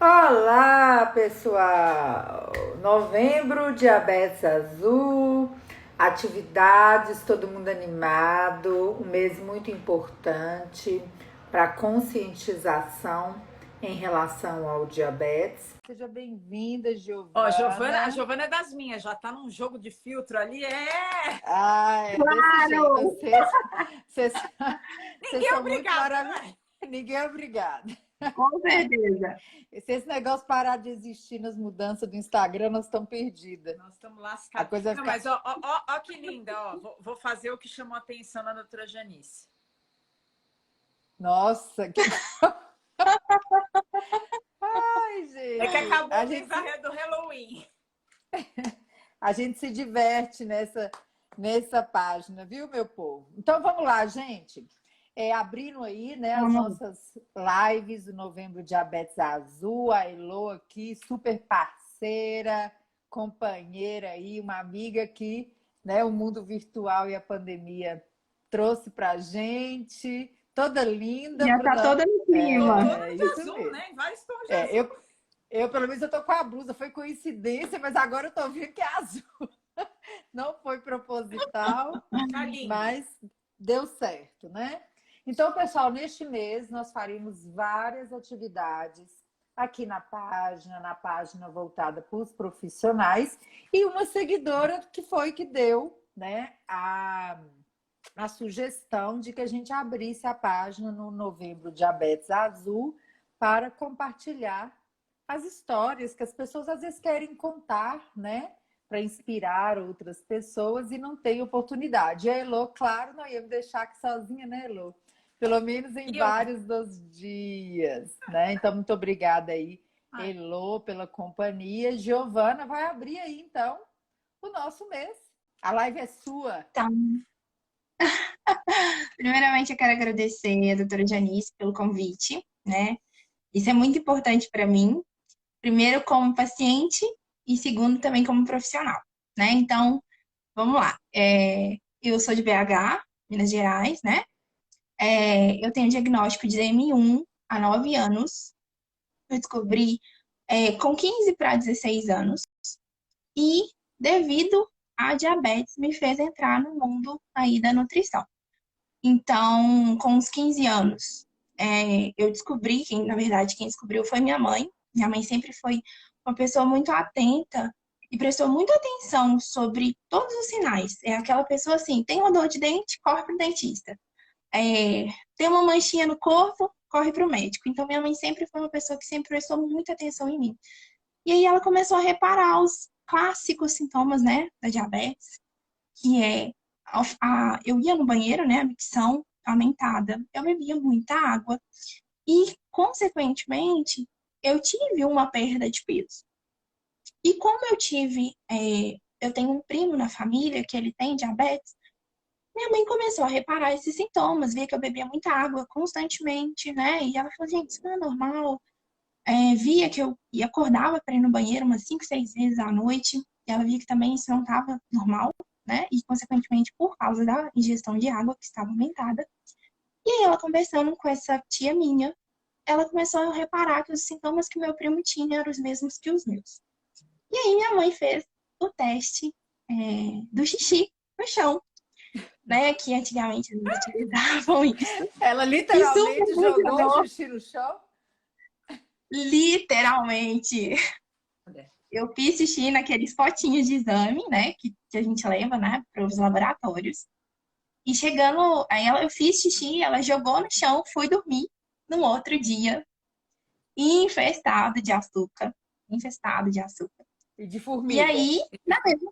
Olá, pessoal! Novembro, Diabetes Azul, atividades, todo mundo animado, um mês muito importante para conscientização em relação ao diabetes. Seja bem-vinda, Ó, a Giovana. Giovana é das minhas, já tá num jogo de filtro ali, é! Ah, é desse jeito. Claro! Vocês Ninguém é são muito obrigado, maravilhosos. né? Ninguém é obrigado. Com certeza. Se esse negócio parar de existir nas mudanças do Instagram, nós estamos perdidas. Nós estamos A lascados. coisa vai Não, ficar. mas ó que linda, ó. Vou fazer o que chamou a atenção da doutora Janice. Nossa, que. Ai, É que gente. acabou o mês do Halloween. A gente se diverte nessa página, viu, meu povo? Então vamos lá, gente. Abrindo aí, né, as Vamos. nossas lives do Novembro Diabetes Azul, a Elô aqui, super parceira, companheira aí, uma amiga que, né, o mundo virtual e a pandemia trouxe pra gente, toda linda Já pro tá toda no clima. Todo de isso azul, mesmo. né? Em vários tons de É, azul. pelo menos, eu tô com a blusa, foi coincidência, mas agora eu tô vendo que é azul. Não foi proposital, Tá lindo. mas deu certo, né? Então, pessoal, neste mês nós faremos várias atividades aqui na página voltada para os profissionais, e uma seguidora que foi que deu, né, a sugestão de que a gente abrisse a página no Novembro Diabetes Azul para compartilhar as histórias que as pessoas às vezes querem contar, né? Para inspirar outras pessoas e não tem oportunidade. E a Elô, claro, não ia me deixar aqui sozinha, né, Elô? Pelo menos em vários dos dias, né? Então, muito obrigada aí, Elô, pela companhia. Giovana vai abrir aí, então, o nosso mês. A live é sua. Tá. Primeiramente, eu quero agradecer a doutora Janice pelo convite, né? Isso é muito importante para mim. Primeiro, como paciente e segundo, também como profissional, né? Então, vamos lá. Eu sou de BH, Minas Gerais, né? Eu tenho diagnóstico de DM1 há 9 anos. Eu descobri com 15 para 16 anos. E, devido à diabetes, me fez entrar no mundo aí da nutrição. Então, com uns 15 anos, eu descobri, na verdade, quem descobriu foi minha mãe. Minha mãe sempre foi uma pessoa muito atenta e prestou muita atenção sobre todos os sinais. É aquela pessoa assim, tem uma dor de dente, corre para o dentista. Tem uma manchinha no corpo, corre para o médico. Então, minha mãe sempre foi uma pessoa que sempre prestou muita atenção em mim. E aí ela começou a reparar os clássicos sintomas, né, da diabetes, que eu ia no banheiro, né, a micção aumentada, eu bebia muita água e, consequentemente, eu tive uma perda de peso. E como eu tenho um primo na família que ele tem diabetes, minha mãe começou a reparar esses sintomas, via que eu bebia muita água constantemente, né, e ela falou, gente, isso não é normal. Via que eu acordava para ir no banheiro umas 5, 6 vezes à noite, e ela via que também isso não estava normal, né? E, consequentemente, por causa da ingestão de água que estava aumentada. E aí, ela conversando com essa tia minha, ela começou a reparar que os sintomas que meu primo tinha eram os mesmos que os meus. E aí, minha mãe fez o teste do xixi no chão, né? Que antigamente eles utilizavam isso. Ela E literalmente super jogou o funcionou. xixi no chão? Literalmente. Eu fiz xixi naqueles potinhos de exame, né, que a gente leva, né, para os laboratórios. E chegando, eu fiz xixi, ela jogou no chão, fui dormir no outro dia, infestado de açúcar, infestado de açúcar. E de E formiga. aí, na mesma,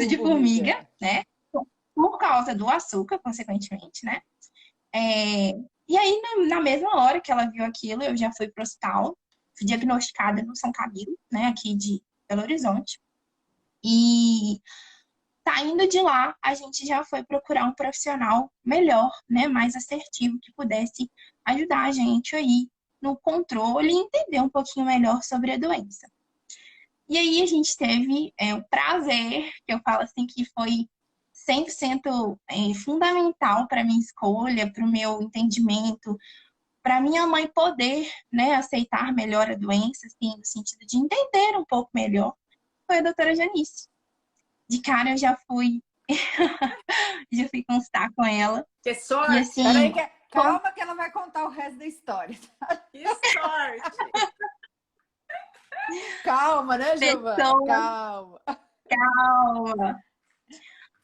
de formiga, né, por causa do açúcar, consequentemente, né. E aí, na mesma hora que ela viu aquilo, eu já fui pro hospital, fui diagnosticada no São Camilo, né, aqui de Belo Horizonte. E saindo de lá, a gente já foi procurar um profissional melhor, né, mais assertivo, que pudesse ajudar a gente aí no controle e entender um pouquinho melhor sobre a doença. E aí a gente teve o prazer, que eu falo assim, que foi 100% fundamental para a minha escolha, para o meu entendimento, para minha mãe poder, né, aceitar melhor a doença, assim, no sentido de entender um pouco melhor, foi a doutora Janice. De cara eu já fui, já fui consultar com ela. Que E sorte! Peraí, assim, calma que ela vai contar o resto da história. Que sorte! Calma, né, Giovana? pessoa Calma. calma,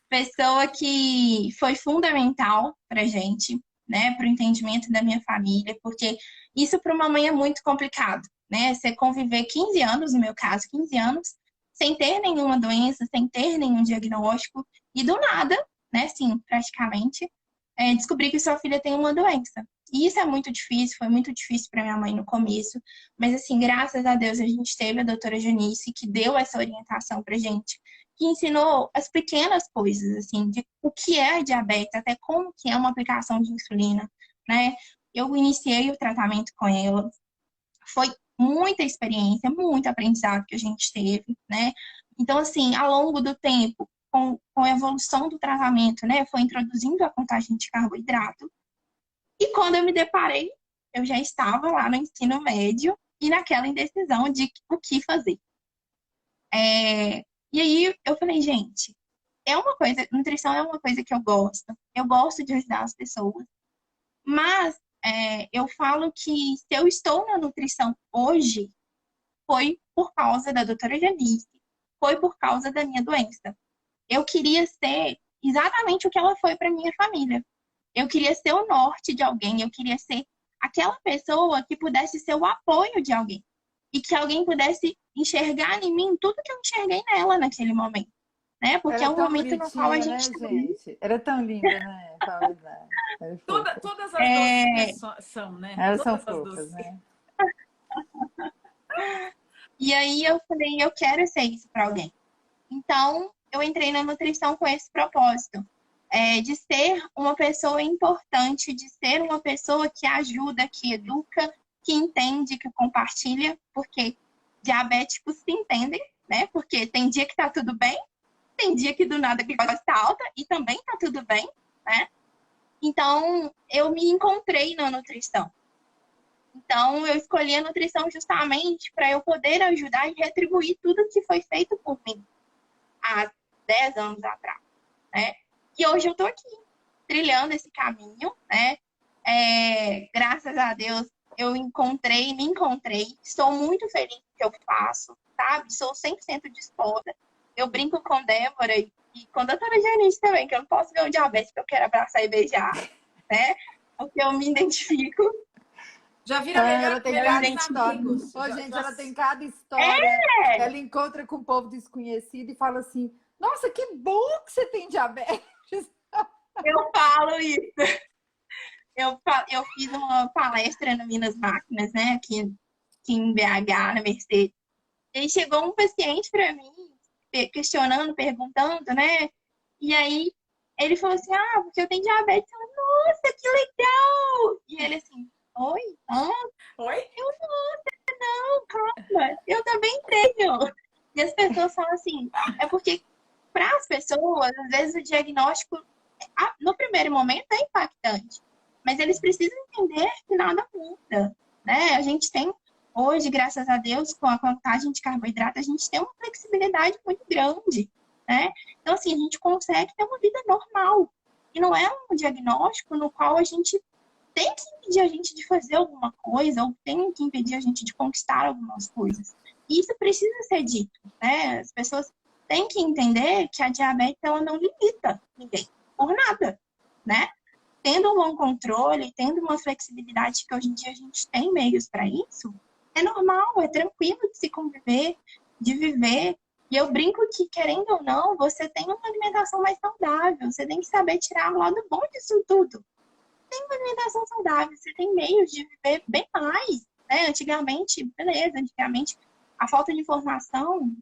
pessoa que foi fundamental pra gente, né, para o entendimento da minha família, porque isso para uma mãe é muito complicado, né? Você conviver 15 anos, no meu caso, 15 anos, sem ter nenhuma doença, sem ter nenhum diagnóstico, e do nada, né, sim, praticamente, descobrir que sua filha tem uma doença. E isso é muito difícil, foi muito difícil para minha mãe no começo, mas assim, graças a Deus a gente teve a doutora Janice que deu essa orientação pra gente, que ensinou as pequenas coisas, assim, de o que é a diabetes, até como que é uma aplicação de insulina, né? Eu iniciei o tratamento com ela, foi muita experiência, muito aprendizado que a gente teve, né? Então, assim, ao longo do tempo, com a evolução do tratamento, né, foi introduzindo a contagem de carboidrato, e quando eu me deparei, eu já estava lá no ensino médio e naquela indecisão de o que fazer. E aí eu falei, gente, é uma coisa, nutrição é uma coisa que eu gosto de ajudar as pessoas, mas eu falo que se eu estou na nutrição hoje, foi por causa da doutora Janice, foi por causa da minha doença. Eu queria ser exatamente o que ela foi para minha família. Eu queria ser o norte de alguém, eu queria ser aquela pessoa que pudesse ser o apoio de alguém. E que alguém pudesse enxergar em mim tudo que eu enxerguei nela naquele momento. Né? Porque é Era um tão momento no qual a bonitinha, né, gente está ali. gente? Era tão linda, né, Paula? Era fofa. Todas as É, docinhas são, né? Elas são Todas as fofas, docinhas. né? E aí eu falei, eu quero ser isso para alguém. Então, eu entrei na nutrição com esse propósito. De ser uma pessoa importante, de ser uma pessoa que ajuda, que educa, que entende, que compartilha, porque diabéticos se entendem, né? Porque tem dia que tá tudo bem, tem dia que do nada a glicose está alta e também tá tudo bem, né? Então, eu me encontrei na nutrição. Então, eu escolhi a nutrição justamente para eu poder ajudar e retribuir tudo que foi feito por mim há 10 anos atrás, né? E hoje eu tô aqui, trilhando esse caminho, né? Graças a Deus, eu me encontrei, estou muito feliz com o que eu faço, sabe? Sou 100% disposta. Eu brinco com Débora e com a doutora Janice também, que eu não posso ver um diabetes que eu quero abraçar e beijar, né? Porque eu me identifico. Já vira Ela tem cada melhores história. amigos. Ô, gente, ela tem cada É, história. Ela encontra com um povo desconhecido e fala assim: nossa, que bom que você tem diabetes. eu falo isso. Eu fiz uma palestra no Minas Máquinas, né? Aqui em BH, na Mercedes. E chegou um paciente para mim, questionando, perguntando, né? E aí ele falou assim: ah, porque eu tenho diabetes. Eu, nossa, que legal! E ele assim: oi? Hã? Oi? Eu não, calma, eu também tenho. E as pessoas falam assim: é porque para as pessoas, às vezes o diagnóstico, no primeiro momento, é impactante. Mas eles precisam entender que nada muda, né? A gente tem, hoje, graças a Deus, com a contagem de carboidrato, a gente tem uma flexibilidade muito grande, né? Então, assim, a gente consegue ter uma vida normal. E não é um diagnóstico no qual a gente tem que impedir a gente de fazer alguma coisa ou tem que impedir a gente de conquistar algumas coisas. E isso precisa ser dito, né? As pessoas têm que entender que a diabetes, ela não limita ninguém por nada, né? Tendo um bom controle, tendo uma flexibilidade que hoje em dia a gente tem meios para isso, é normal, é tranquilo de se conviver, de viver. E eu brinco que, querendo ou não, você tem uma alimentação mais saudável, você tem que saber tirar o lado bom disso tudo. Tem uma alimentação saudável, você tem meios de viver bem mais, né? Antigamente, beleza, antigamente a falta de informação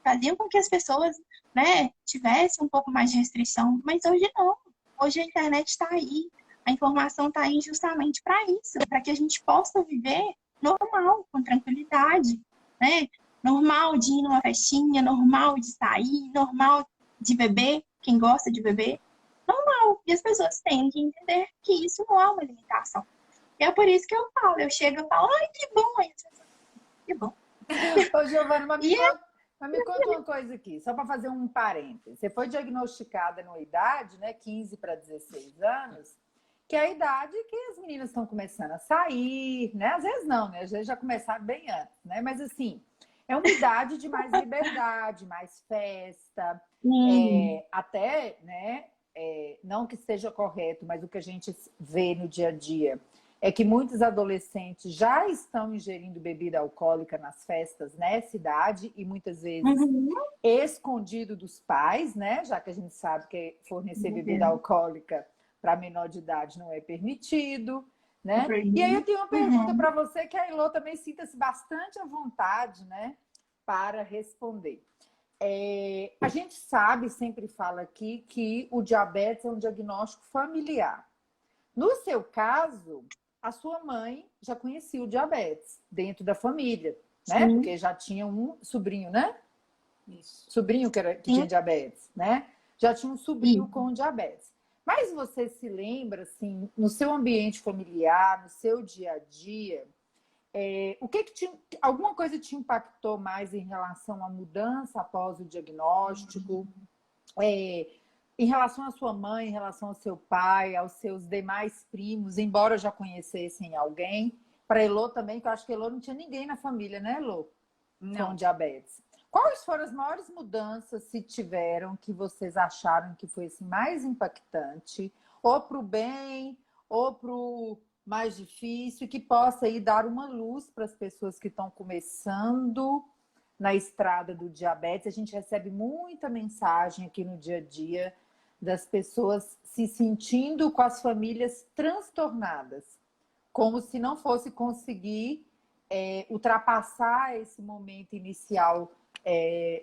fazia com que as pessoas, né, tivessem um pouco mais de restrição, mas hoje não. Hoje a internet está aí, a informação está aí justamente para isso, para que a gente possa viver normal, com tranquilidade, né? Normal de ir numa festinha, normal de sair, normal de beber, quem gosta de beber, normal. E as pessoas têm que entender que isso não é uma limitação. E é por isso que eu falo, eu chego e falo, ai, que bom, aí as pessoas, que bom. Ô, Giovana, mas E me conta uma coisa aqui, só para fazer um parêntese. Você foi diagnosticada numa idade, né, 15 para 16 anos, que é a idade que as meninas estão começando a sair, né? Às vezes não, né? Às vezes já começaram bem antes, né? Mas assim, é uma idade de mais liberdade, mais festa, até, né? Não que seja correto, mas o que a gente vê no dia a dia é que muitos adolescentes já estão ingerindo bebida alcoólica nas festas nessa idade e muitas vezes uhum, escondido dos pais, né? Já que a gente sabe que fornecer bebida alcoólica para menor de idade não é permitido, né? E aí eu tenho uma pergunta uhum. para você que a Elô também sinta-se bastante à vontade, né? Para responder. A gente sabe, sempre fala aqui, que o diabetes é um diagnóstico familiar. No seu caso, a sua mãe já conhecia o diabetes dentro da família, né? Sim, Porque já tinha um sobrinho, né? Isso. Sobrinho que tinha sim, diabetes, né? Já tinha um sobrinho sim. com diabetes. Mas você se lembra, assim, no seu ambiente familiar, no seu dia a dia, o que alguma coisa te impactou mais em relação à mudança após o diagnóstico? Em relação à sua mãe, em relação ao seu pai, aos seus demais primos, embora já conhecessem alguém, para Elô também, que eu acho que Elô não tinha ninguém na família, né, Elô? Com Não. diabetes. Quais foram as maiores mudanças, se tiveram, que vocês acharam que foi assim, mais impactante, ou para o bem, ou para o mais difícil, que possa aí dar uma luz para as pessoas que estão começando na estrada do diabetes? A gente recebe muita mensagem aqui no dia a dia das pessoas se sentindo com as famílias transtornadas, como se não fosse conseguir ultrapassar esse momento inicial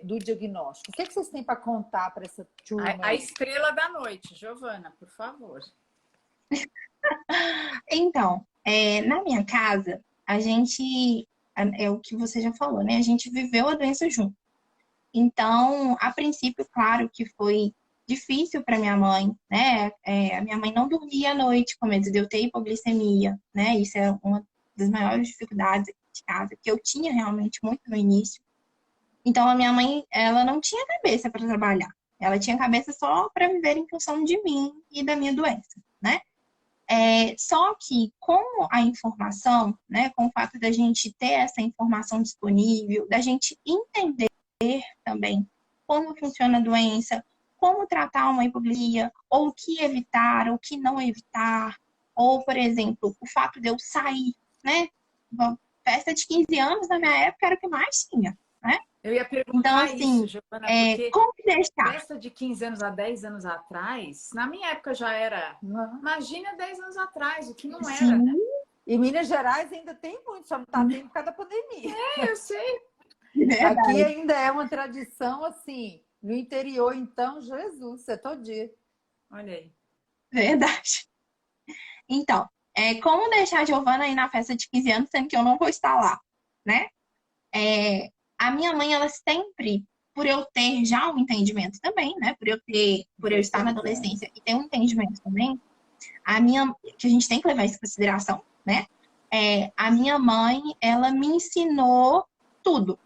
do diagnóstico. O que vocês têm para contar para essa turma A aí? estrela da noite, Giovana, por favor. Então, na minha casa, a gente, é o que você já falou, né? A gente viveu a doença junto. Então, a princípio, claro que foi difícil para minha mãe, né? A minha mãe não dormia à noite com medo de eu ter hipoglicemia, né? Isso é uma das maiores dificuldades aqui de casa, que eu tinha realmente muito no início. Então, a minha mãe, ela não tinha cabeça para trabalhar. Ela tinha cabeça só para viver em função de mim e da minha doença, né? Só que com a informação, né, com o fato da gente ter essa informação disponível, da gente entender também como funciona a doença, como tratar uma hipoglicemia, ou o que evitar, ou o que não evitar, ou, por exemplo, o fato de eu sair, né? Uma festa de 15 anos na minha época era o que mais tinha, né? Eu ia Então, perguntar isso, assim, Giovana, porque como deixar? festa de 15 anos a 10 anos atrás, na minha época já era. Não. Imagina 10 anos atrás, o que não era, Sim, né? E Minas Gerais ainda tem muito, só não está tendo por causa da pandemia. Eu sei. Aqui verdade, ainda é uma tradição assim. No interior, então, Jesus, você todo dia. Olha aí. verdade. Então, como deixar a Giovana aí na festa de 15 anos, sendo que eu não vou estar lá, né? A minha mãe, ela sempre, por eu ter já um entendimento também, né? Por eu estar na 16 anos. adolescência e ter um entendimento também, que a gente tem que levar isso em consideração, né? A minha mãe, ela me ensinou tudo,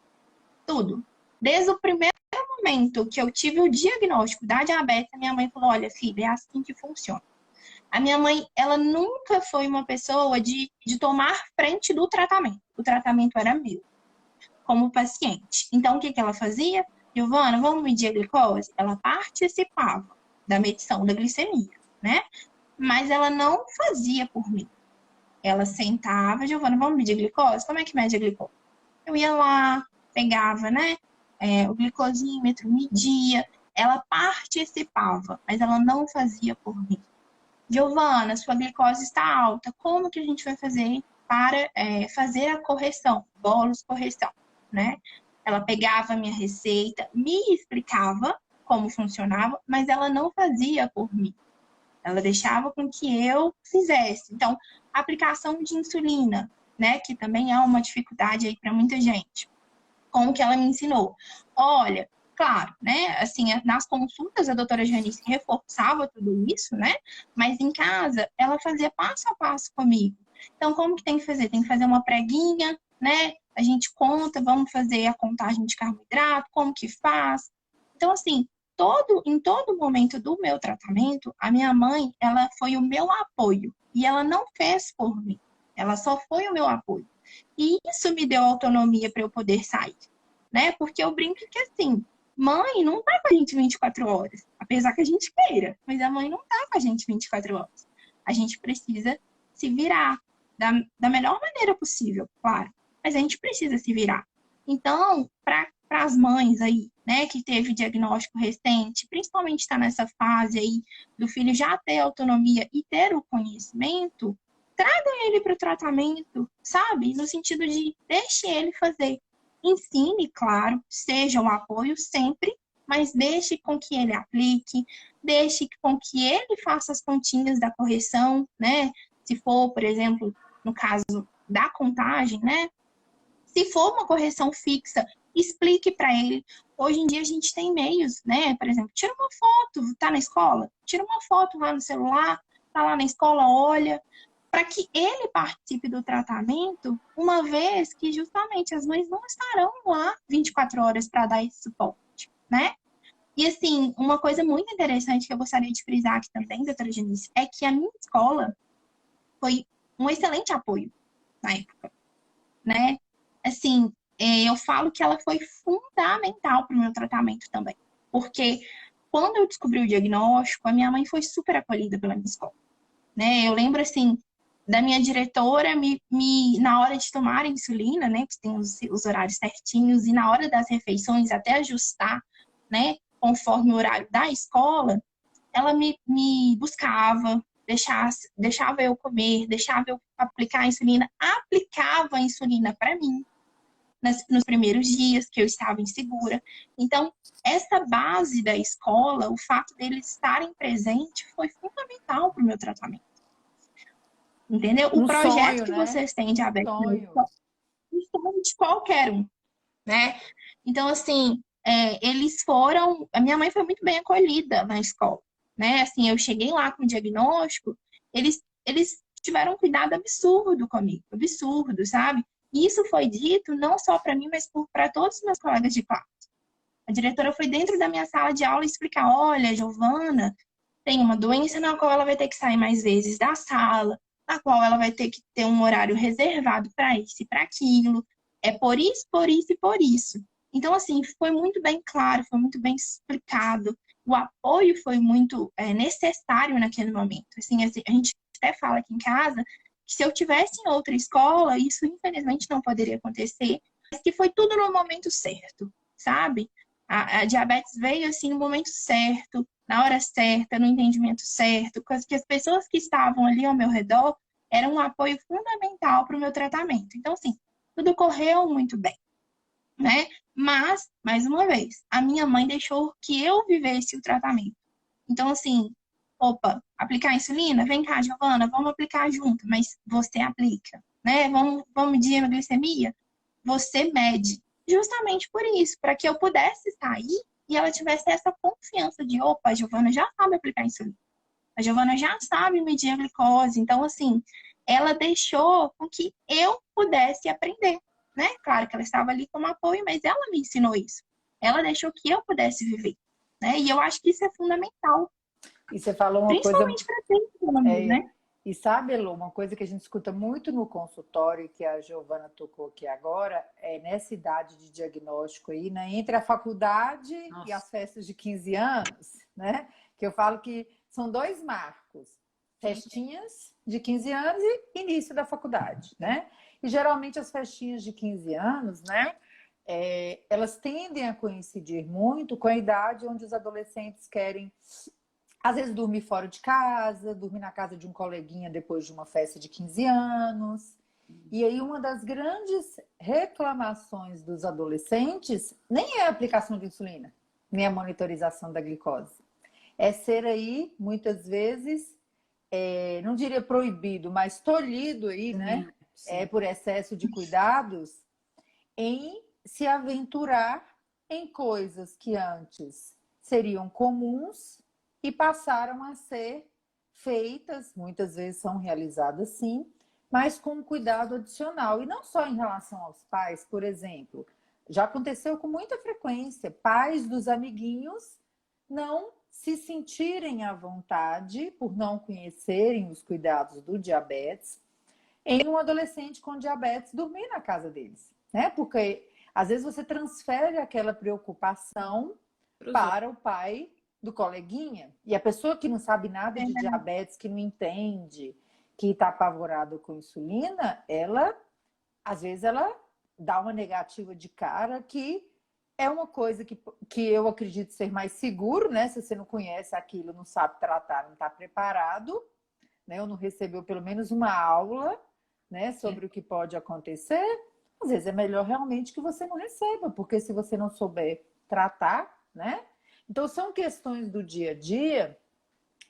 tudo. Desde o primeiro momento que eu tive o diagnóstico da diabetes, a minha mãe falou, olha, filha, é assim que funciona. A minha mãe, ela nunca foi uma pessoa de tomar frente do tratamento. O tratamento era meu, como paciente. Então, o que ela fazia? Giovana, vamos medir a glicose? Ela participava da medição da glicemia, né? Mas ela não fazia por mim. Ela sentava, Giovana, vamos medir a glicose? Como é que mede a glicose? Eu ia lá, pegava, né? O glicosímetro, media. Ela participava, mas ela não fazia por mim. Giovana, sua glicose está alta. Como que a gente vai fazer para fazer a correção? Bolos correção, né? Ela pegava a minha receita, me explicava como funcionava, mas ela não fazia por mim. Ela deixava com que eu fizesse. Então, aplicação de insulina, né? Que também é uma dificuldade aí para muita gente. Como que ela me ensinou? Olha, claro, né? Assim, nas consultas a doutora Janice reforçava tudo isso, né? Mas em casa ela fazia passo a passo comigo. Então, como que tem que fazer? Tem que fazer uma preguinha, né? A gente conta, vamos fazer a contagem de carboidrato, como que faz. Então, assim, em todo momento do meu tratamento, a minha mãe, ela foi o meu apoio. E ela não fez por mim. Ela só foi o meu apoio. E isso me deu autonomia para eu poder sair, né? Porque eu brinco que, assim, mãe não tá com a gente 24 horas. Apesar que a gente queira. Mas a mãe não tá com a gente 24 horas. A gente precisa se virar da melhor maneira possível, claro. Mas a gente precisa se virar. Então, para as mães aí, né, que teve diagnóstico recente, principalmente está nessa fase aí do filho já ter autonomia e ter o conhecimento, tragam ele para o tratamento, sabe? No sentido de deixe ele fazer. Ensine, claro, seja um apoio sempre, mas deixe com que ele aplique, deixe com que ele faça as continhas da correção, né? Se for, por exemplo, no caso da contagem, né? Se for uma correção fixa, explique para ele. Hoje em dia a gente tem meios, né? Por exemplo, tira uma foto, tá na escola? Tira uma foto lá no celular, tá lá na escola, olha, para que ele participe do tratamento, uma vez que justamente as mães não estarão lá 24 horas para dar esse suporte, né? E assim, uma coisa muito interessante que eu gostaria de frisar aqui também, doutora Janice, é que a minha escola foi um excelente apoio na época, né? Assim, eu falo que ela foi fundamental para o meu tratamento também. Porque quando eu descobri o diagnóstico, a minha mãe foi super acolhida pela minha escola, né? Eu lembro, assim, da minha diretora na hora de tomar a insulina, né? Que tem os horários certinhos, e na hora das refeições até ajustar, né? Conforme o horário da escola, ela me buscava, deixava eu comer, deixava eu aplicar a insulina, aplicava a insulina para mim nos primeiros dias que eu estava insegura. Então, essa base da escola, o fato deles estarem presentes, foi fundamental para o meu tratamento. Entendeu? O Um projeto sonho, que né? vocês têm de aberto na Sonho. escola, o sonho de qualquer um, né? Então, assim, eles foram. A minha mãe foi muito bem acolhida na escola, né? Assim, eu cheguei lá com o diagnóstico, eles tiveram um cuidado absurdo comigo, absurdo, sabe? E isso foi dito não só para mim, mas para todos os meus colegas de classe. A diretora foi dentro da minha sala de aula explicar: olha, Giovana tem uma doença na qual ela vai ter que sair mais vezes da sala, na qual ela vai ter que ter um horário reservado para isso e para aquilo. É por isso, por isso e por isso. Então, assim, foi muito bem claro, foi muito bem explicado. O apoio foi muito necessário naquele momento. Assim, a gente até fala aqui em casa que se eu tivesse em outra escola, isso infelizmente não poderia acontecer, mas que foi tudo no momento certo, sabe? A diabetes veio assim no momento certo, na hora certa, no entendimento certo, que as pessoas que estavam ali ao meu redor eram um apoio fundamental para o meu tratamento. Então, assim, tudo correu muito bem, né? Mas, mais uma vez, a minha mãe deixou que eu vivesse o tratamento. Então, assim, opa, aplicar insulina? Vem cá, Giovana, vamos aplicar junto, mas você aplica, né? Vamos medir a glicemia? Você mede. Justamente por isso, para que eu pudesse sair e ela tivesse essa confiança de, opa, a Giovana já sabe aplicar insulina. A Giovana já sabe medir a glicose. Então, assim, ela deixou com que eu pudesse aprender, né? Claro que ela estava ali como apoio, mas ela me ensinou isso. Ela deixou que eu pudesse viver, né? E eu acho que isso é fundamental, E você falou uma coisa. principalmente para ter autonomia, né? E sabe, Elô, uma coisa que a gente escuta muito no consultório e que a Giovana tocou aqui agora, é nessa idade de diagnóstico aí, né? Entre a faculdade e as festas de 15 anos, né? Que eu falo que são dois marcos. Festinhas de 15 anos e início da faculdade, né? E geralmente as festinhas de 15 anos, né? Elas tendem a coincidir muito com a idade onde os adolescentes querem, às vezes, dormir fora de casa, dormir na casa de um coleguinha depois de uma festa de 15 anos. E aí uma das grandes reclamações dos adolescentes nem é a aplicação de insulina, nem a monitorização da glicose. É ser aí, muitas vezes, não diria proibido, mas tolhido aí, né? Por excesso de cuidados, em se aventurar em coisas que antes seriam comuns e passaram a ser feitas, muitas vezes são realizadas sim, mas com um cuidado adicional. E não só em relação aos pais, por exemplo. Já aconteceu com muita frequência, pais dos amiguinhos não se sentirem à vontade por não conhecerem os cuidados do diabetes em um adolescente com diabetes dormir na casa deles, né? Porque às vezes você transfere aquela preocupação para o pai do coleguinha. E a pessoa que não sabe nada de diabetes, que não entende, que está apavorada com insulina, às vezes, ela dá uma negativa de cara que é uma coisa que eu acredito ser mais seguro, né? Se você não conhece aquilo, não sabe tratar, não está preparado, né? Ou não recebeu pelo menos uma aula, né, sobre o que pode acontecer, às vezes é melhor realmente que você não receba, porque se você não souber tratar, né? Então são questões do dia a dia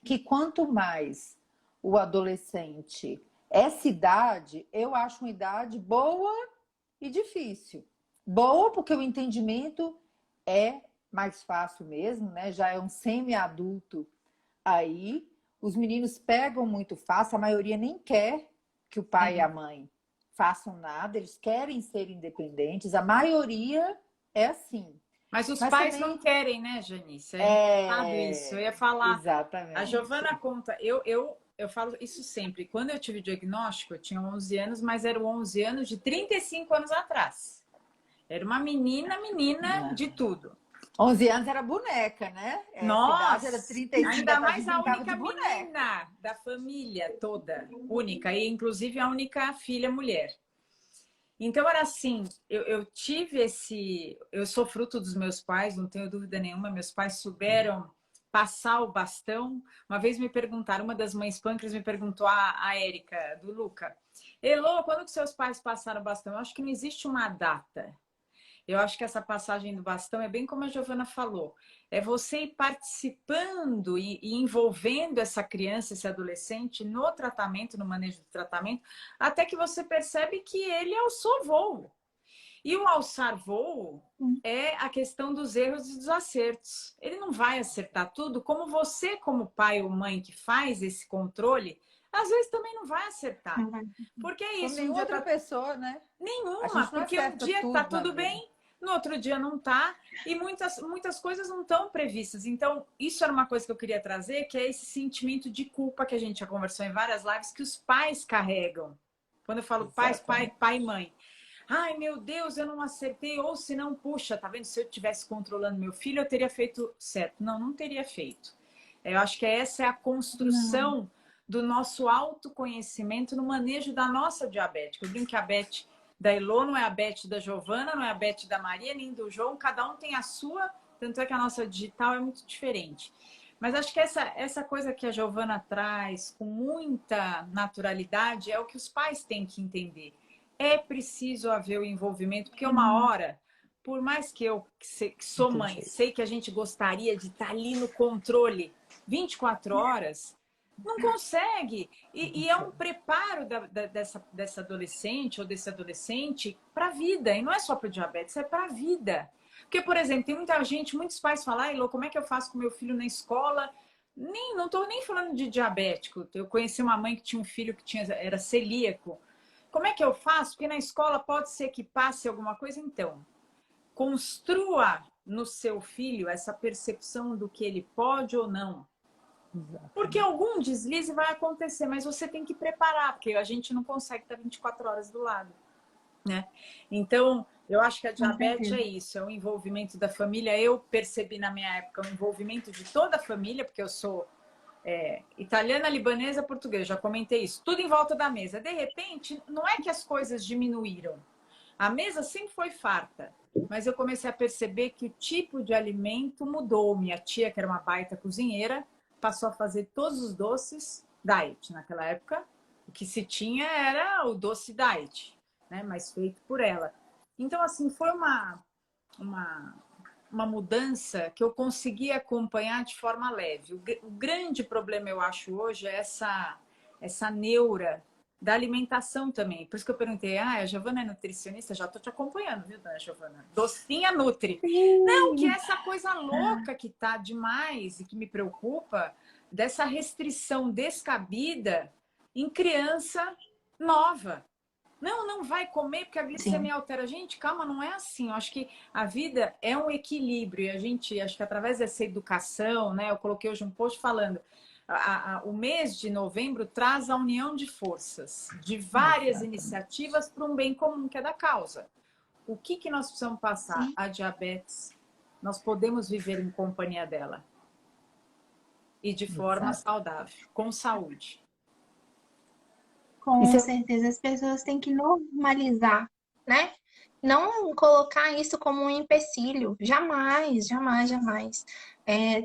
que quanto mais o adolescente, essa idade, eu acho uma idade boa e difícil. Boa porque o entendimento é mais fácil mesmo, né? Já é um semi-adulto aí. Os meninos pegam muito fácil, a maioria nem quer que o pai e a mãe façam nada, eles querem ser independentes, a maioria é assim. Mas os pais também não querem, né, Janice? Isso. Eu ia falar. Exatamente. A Giovana conta, eu falo isso sempre. Quando eu tive o diagnóstico, eu tinha 11 anos, mas eram 11 anos de 35 anos atrás. Era uma menina de tudo. 11 anos era boneca, né? Nossa, era 35, ainda mais a única menina da família toda, única, e inclusive a única filha mulher. Então era assim, eu tive eu sou fruto dos meus pais, não tenho dúvida nenhuma, meus pais souberam passar o bastão. Uma vez me perguntaram, uma das mães pâncreas me perguntou, a Érica, do Luca, Elô, quando que seus pais passaram o bastão? Eu acho que não existe uma data. Eu acho que essa passagem do bastão é bem como a Giovana falou. É você ir participando e envolvendo essa criança, esse adolescente no tratamento, no manejo do tratamento, até que você percebe que ele alçou voo. E o alçar voo é a questão dos erros e dos acertos. Ele não vai acertar tudo, como você, como pai ou mãe que faz esse controle, às vezes também não vai acertar. Porque é isso. Nenhuma outra pessoa, né? Nenhuma, porque um dia tá tudo bem, no outro dia não tá, e muitas coisas não estão previstas. Então, isso era uma coisa que eu queria trazer, que é esse sentimento de culpa que a gente já conversou em várias lives, que os pais carregam. Quando eu falo pais, pai e mãe. Ai, meu Deus, eu não acertei, ou se não, puxa, tá vendo? Se eu estivesse controlando meu filho, eu teria feito certo. Não, não teria feito. Eu acho que essa é a construção do nosso autoconhecimento no manejo da nossa diabetes. Eu brinco que a Beth da Elô não é a Beth da Giovana, não é a Beth da Maria, nem do João. Cada um tem a sua, tanto é que a nossa digital é muito diferente. Mas acho que essa coisa que a Giovana traz com muita naturalidade é o que os pais têm que entender. É preciso haver o envolvimento, porque uma hora, por mais que eu, que sou mãe, sei que a gente gostaria de estar ali no controle 24 horas, não consegue. E é um preparo dessa adolescente ou desse adolescente para a vida. E não é só para o diabetes, é para a vida. Porque, por exemplo, tem muita gente, muitos pais falam, Elô, como é que eu faço com meu filho na escola? Não estou nem falando de diabético. Eu conheci uma mãe que tinha um filho que era celíaco. Como é que eu faço? Porque na escola pode ser que passe alguma coisa. Então, construa no seu filho essa percepção do que ele pode ou não. Porque algum deslize vai acontecer, mas você tem que preparar, porque a gente não consegue estar 24 horas do lado, né? Então, eu acho que a diabetes é isso, é o envolvimento da família. Eu percebi na minha época o envolvimento de toda a família, porque eu sou italiana, libanesa, portuguesa, já comentei isso, tudo em volta da mesa. De repente, não é que as coisas diminuíram. A mesa sempre foi farta, mas eu comecei a perceber que o tipo de alimento mudou. Minha tia, que era uma baita cozinheira, passou a fazer todos os doces diet. Naquela época, o que se tinha era o doce diet, né? Mas feito por ela. Então, assim, foi uma mudança que eu consegui acompanhar de forma leve. O grande problema, eu acho, hoje é essa neura da alimentação também. Por isso que eu perguntei, a Giovana é nutricionista? Já estou te acompanhando, viu, dona Giovana? Docinha Nutri. Não, que é essa coisa louca que tá demais e que me preocupa, dessa restrição descabida em criança nova. Não vai comer porque a Sim. glicemia altera. Gente, calma, não é assim. Eu acho que a vida é um equilíbrio. E a gente, acho que através dessa educação, né? Eu coloquei hoje um post falando. O mês de novembro traz a união de forças, de várias iniciativas para um bem comum, que é da causa. O que nós precisamos passar? Sim. A diabetes. Nós podemos viver em companhia dela. E de forma saudável, com saúde. Com certeza, as pessoas têm que normalizar, né? Não colocar isso como um empecilho. Jamais, jamais, jamais.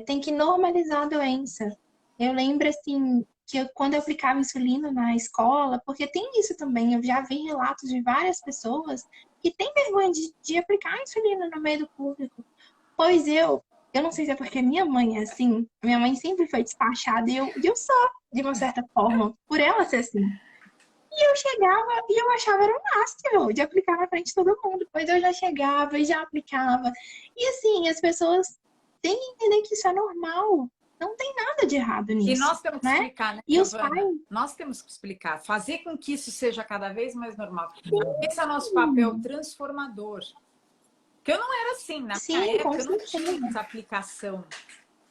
Tem que normalizar a doença. Eu lembro, assim, que quando eu aplicava insulina na escola, porque tem isso também, eu já vi relatos de várias pessoas que têm vergonha de aplicar insulina no meio do público. Pois eu não sei se é porque minha mãe é assim, minha mãe sempre foi despachada e eu sou, de uma certa forma, por ela ser assim. E eu chegava e eu achava era o máximo de aplicar na frente de todo mundo. Pois eu já chegava e já aplicava. E assim, as pessoas têm que entender que isso é normal. Não tem nada de errado E nisso, nós temos que né? explicar, né, E os Giovana? pais, Nós temos que explicar, fazer com que isso seja cada vez mais normal. Esse é o nosso papel transformador. Porque eu não era assim, na minha sim, com época eu não tinha certeza. essa aplicação.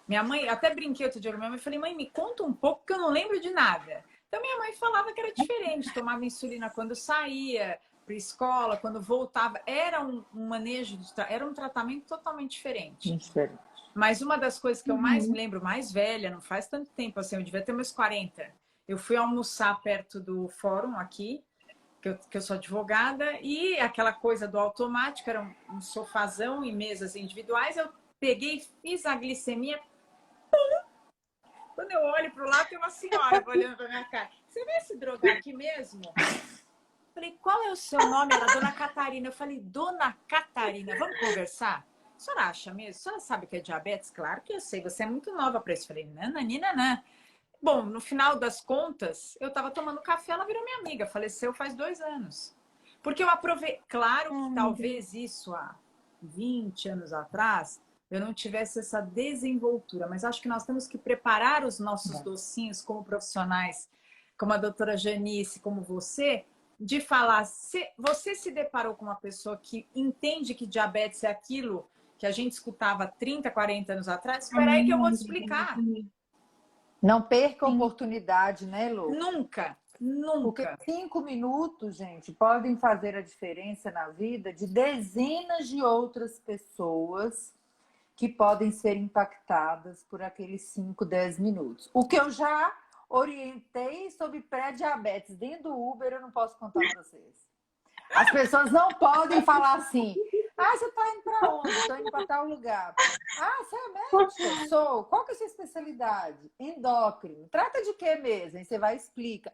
Minha mãe, até brinquei outro dia com minha mãe, falei, mãe, me conta um pouco que eu não lembro de nada. Então minha mãe falava que era diferente, tomava insulina quando saía para escola, quando voltava, era um manejo, era um tratamento totalmente diferente. Mas uma das coisas que eu mais me lembro, mais velha, não faz tanto tempo assim, eu devia ter meus 40. Eu fui almoçar perto do fórum aqui, que eu sou advogada, e aquela coisa do automático, era um sofazão e mesas individuais, eu peguei, fiz a glicemia. Quando eu olho para o lado, tem uma senhora olhando para minha cara. Você veio se drogar aqui mesmo? Eu falei, qual é o seu nome? Ela, Dona Catarina. Eu falei, Dona Catarina, vamos conversar? A senhora acha mesmo? A senhora sabe que é diabetes? Claro que eu sei, você é muito nova para isso. Eu falei, nananina. Bom, no final das contas, eu estava tomando café, ela virou minha amiga. Faleceu faz 2 anos. Porque eu aprovei. Claro que talvez isso há 20 anos atrás eu não tivesse essa desenvoltura, mas acho que nós temos que preparar os nossos docinhos como profissionais, como a doutora Janice, como você, de falar, se você se deparou com uma pessoa que entende que diabetes é aquilo que a gente escutava 30, 40 anos atrás, espera aí que eu vou te explicar. Não perca a oportunidade, né, Lu? Nunca, Porque nunca. 5 minutos, gente, podem fazer a diferença na vida de dezenas de outras pessoas que podem ser impactadas por aqueles 5, 10 minutos. O que eu já orientei sobre pré-diabetes dentro do Uber, eu não posso contar para vocês. As pessoas não podem falar assim, ah, você está indo para onde? Estou indo para tal lugar. Ah, você é médica? Sou. Qual que é a sua especialidade? Endócrino. Trata de quê mesmo? Aí você vai e explica.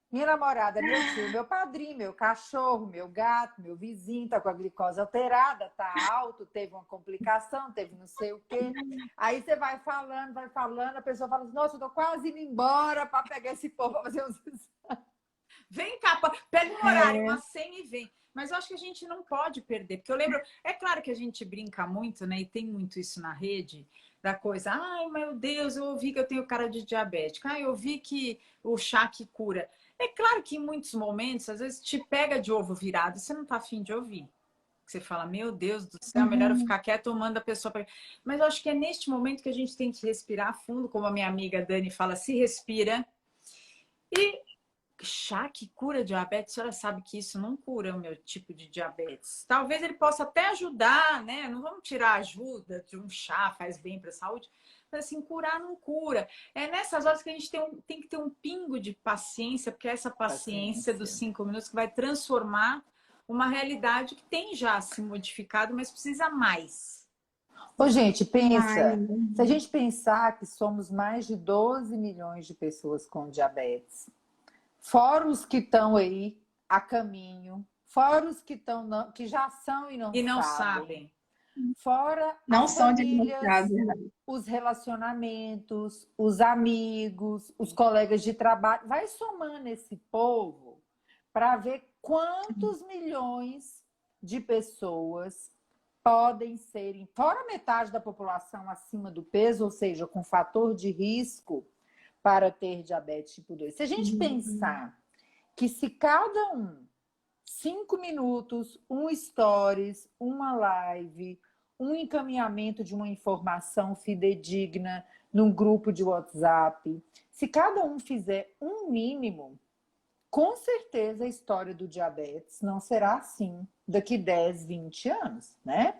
Minha namorada, meu tio, meu padrinho, meu cachorro, meu gato, meu vizinho tá com a glicose alterada, tá alto, teve uma complicação, teve não sei o quê. Aí você vai falando, a pessoa fala assim, nossa, eu tô quase indo embora para pegar esse povo para fazer os exames. Vem cá, pega um horário, uma senha e vem. Mas eu acho que a gente não pode perder, porque eu lembro, é claro que a gente brinca muito, né? E tem muito isso na rede, da coisa, ai meu Deus, eu ouvi que eu tenho cara de diabética, ai, eu ouvi que o chá que cura. É claro que em muitos momentos, às vezes, te pega de ovo virado e você não tá afim de ouvir. Você fala, meu Deus do céu, melhor eu ficar quieto ou manda a pessoa para. Mas eu acho que é neste momento que a gente tem que respirar fundo, como a minha amiga Dani fala, se respira. E chá que cura diabetes, a senhora sabe que isso não cura o meu tipo de diabetes. Talvez ele possa até ajudar, né? Não vamos tirar a ajuda de um chá, faz bem para a saúde. Mas assim, curar não cura. É nessas horas que a gente tem que ter um pingo de paciência, porque é essa paciência dos 5 minutos que vai transformar uma realidade que tem já se modificado, mas precisa mais. Ô, gente, pensa. Se a gente pensar que somos mais de 12 milhões de pessoas com diabetes, fora os que estão aí a caminho, fora os que já são e não sabem. Fora não as são famílias, os relacionamentos, os amigos, os colegas de trabalho. Vai somando esse povo para ver quantos milhões de pessoas podem ser, fora metade da população acima do peso, ou seja, com fator de risco para ter diabetes tipo 2. Se a gente pensar que se cada um, 5 minutos, um stories, uma live, um encaminhamento de uma informação fidedigna num grupo de WhatsApp, se cada um fizer um mínimo, com certeza a história do diabetes não será assim daqui 10, 20 anos, né?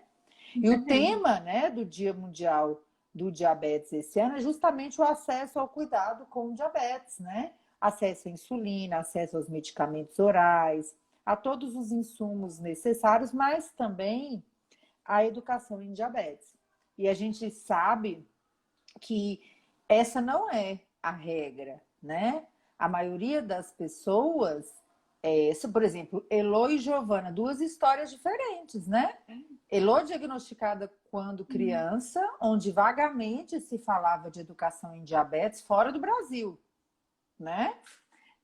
E o tema, né, do Dia Mundial do Diabetes esse ano é justamente o acesso ao cuidado com o diabetes, né? Acesso à insulina, acesso aos medicamentos orais, a todos os insumos necessários, mas também a educação em diabetes. E a gente sabe que essa não é a regra, né? A maioria das pessoas, por exemplo, Elô e Giovana, duas histórias diferentes, né? Elô diagnosticada quando criança, onde vagamente se falava de educação em diabetes fora do Brasil, né?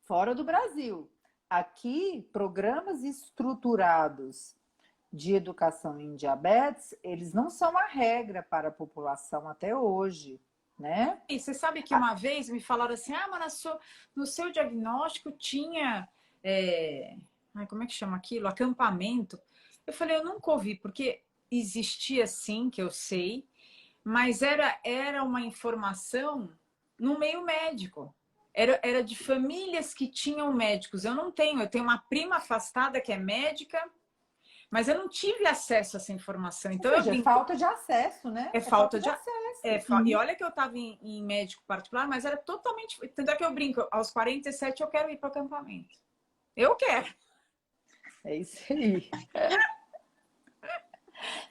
Fora do Brasil. Aqui, programas estruturados de educação em diabetes, eles não são a regra para a população até hoje, né? E você sabe que uma vez me falaram assim, mas no seu diagnóstico tinha, como é que chama aquilo? Acampamento. Eu falei, eu nunca ouvi, porque existia sim, que eu sei, mas era uma informação no meio médico. Era de famílias que tinham médicos. Eu tenho uma prima afastada que é médica, mas eu não tive acesso a essa informação. Então, é falta de acesso, né? É falta de acesso. E olha que eu estava em médico particular, mas era totalmente... Tanto é que eu brinco, aos 47 eu quero ir para o acampamento. Eu quero. É isso aí.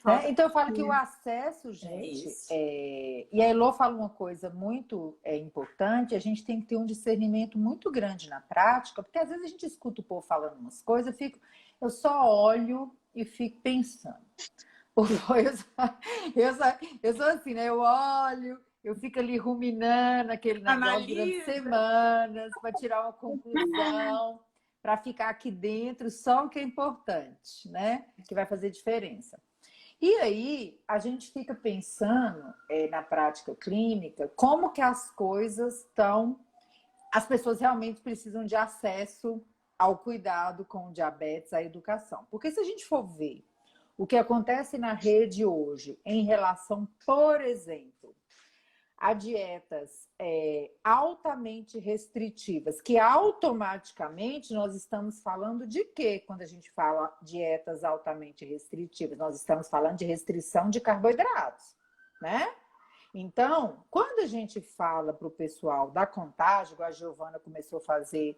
Né? Então, eu falo que o acesso, gente... E a Elô fala uma coisa muito importante, a gente tem que ter um discernimento muito grande na prática, porque às vezes a gente escuta o povo falando umas coisas, eu só olho e fico pensando. Eu sou assim, né? Eu olho, eu fico ali ruminando aquele negócio durante semanas para tirar uma conclusão, para ficar aqui dentro só o que é importante, né? Que vai fazer diferença. E aí, a gente fica pensando na prática clínica como que as coisas estão... As pessoas realmente precisam de acesso ao cuidado com o diabetes, à educação. Porque se a gente for ver o que acontece na rede hoje em relação, por exemplo, a dietas altamente restritivas, que automaticamente nós estamos falando de quê quando a gente fala dietas altamente restritivas? Nós estamos falando de restrição de carboidratos, né? Então, quando a gente fala para o pessoal da contagem, igual a Giovana começou a fazer